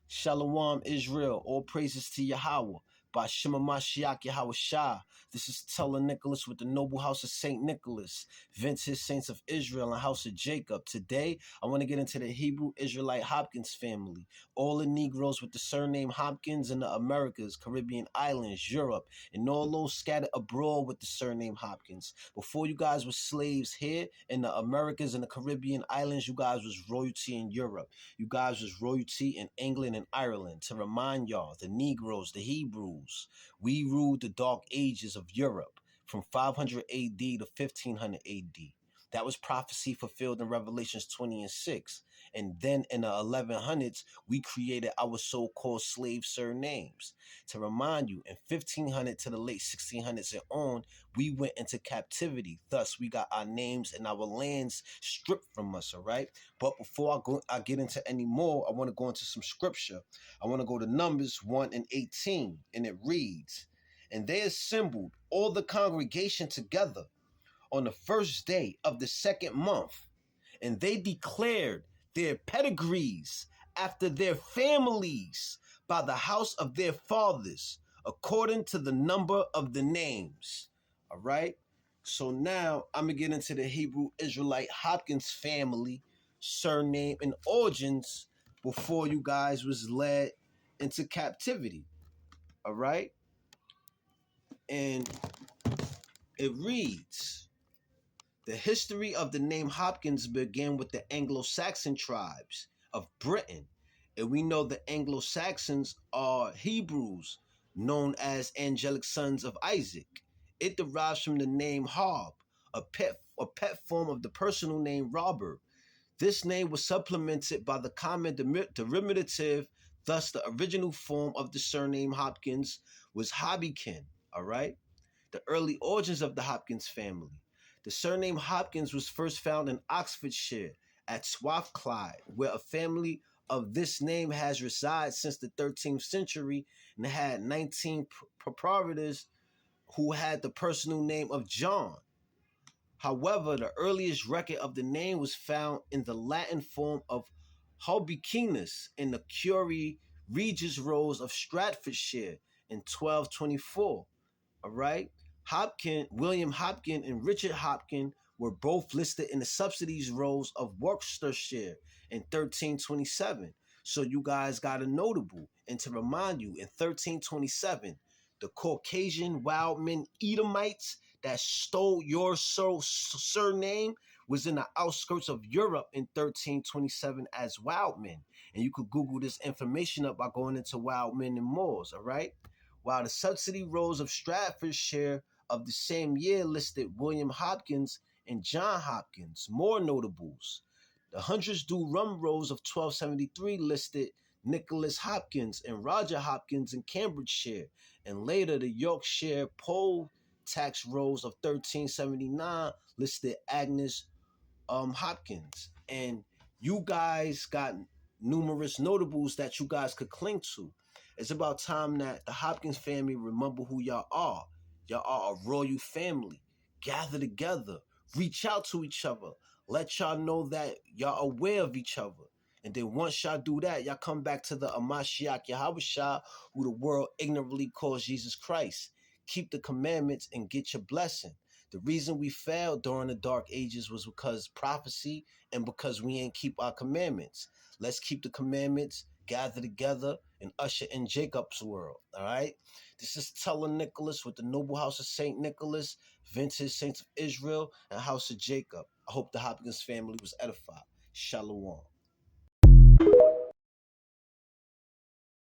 Shalom, Israel. All praises to Yahweh. By Shema Mashiach Yahweh Shah. This is Teller Nicholas with the Noble House of St. Nicholas, Vintage Saints of Israel and House of Jacob. Today, I want to get into the Hebrew Israelite Hopkins family. All the Negroes with the surname Hopkins in the Americas, Caribbean islands, Europe, and all those scattered abroad with the surname Hopkins. Before you guys were slaves here in the Americas and the Caribbean islands, you guys was royalty in Europe. You guys was royalty in England and Ireland. To remind y'all, the Negroes, the Hebrews, we ruled the dark ages of Europe from 500 AD to 1500 AD. That was prophecy fulfilled in Revelations 20 and 6. And then in the 1100s, we created our so-called slave surnames. To remind you, in 1500 to the late 1600s and on, we went into captivity. Thus, we got our names and our lands stripped from us, all right? But before I get into any more, I want to go into some scripture. I want to go to Numbers 1 and 18, and it reads, "And they assembled all the congregation together on the first day of the second month, and they declared their pedigrees after their families by the house of their fathers, according to the number of the names." All right? So now I'm going to get into the Hebrew Israelite Hopkins family, surname, and origins before you guys was led into captivity. All right? And it reads, "The history of the name Hopkins began with the Anglo-Saxon tribes of Britain, and we know the Anglo-Saxons are Hebrews known as angelic sons of Isaac. It derives from the name Hob, a pet form of the personal name Robert. This name was supplemented by the common derivative, thus the original form of the surname Hopkins was Hobbykin." All right? The early origins of the Hopkins family. The surname Hopkins was first found in Oxfordshire at Swathclyde, where a family of this name has resided since the 13th century and had 19 proprietors who had the personal name of John. However, the earliest record of the name was found in the Latin form of Hobbikinus in the Curie Regis Rolls of Stratfordshire in 1224. All right? William Hopkin and Richard Hopkin were both listed in the subsidies rolls of Worcestershire in 1327. So you guys got a notable. And to remind you, in 1327, the Caucasian wildmen Edomites that stole your surname was in the outskirts of Europe in 1327 as wildmen. And you could Google this information up by going into Wildmen and Moors, all right? While the subsidy rolls of Stratfordshire of the same year listed William Hopkins and John Hopkins, more notables. The Hundreds Du Rum rolls of 1273 listed Nicholas Hopkins and Roger Hopkins in Cambridgeshire, and later the Yorkshire poll tax rolls of 1379 listed Agnes Hopkins. And you guys got numerous notables that you guys could cling to. It's about time that the Hopkins family remember who y'all are. Y'all are a royal family. Gather together. Reach out to each other. Let y'all know that y'all aware of each other. And then once y'all do that, y'all come back to the Amashiach Yahweh Shah, who the world ignorantly calls Jesus Christ. Keep the commandments and get your blessing. The reason we failed during the dark ages was because prophecy and because we ain't keep our commandments. Let's keep the commandments, gather together, and usher in Jacob's world. All right? This is Teller Nicholas with the Noble House of St. Nicholas, Vintage Saints of Israel, and House of Jacob. I hope the Hopkins family was edified. Shalom.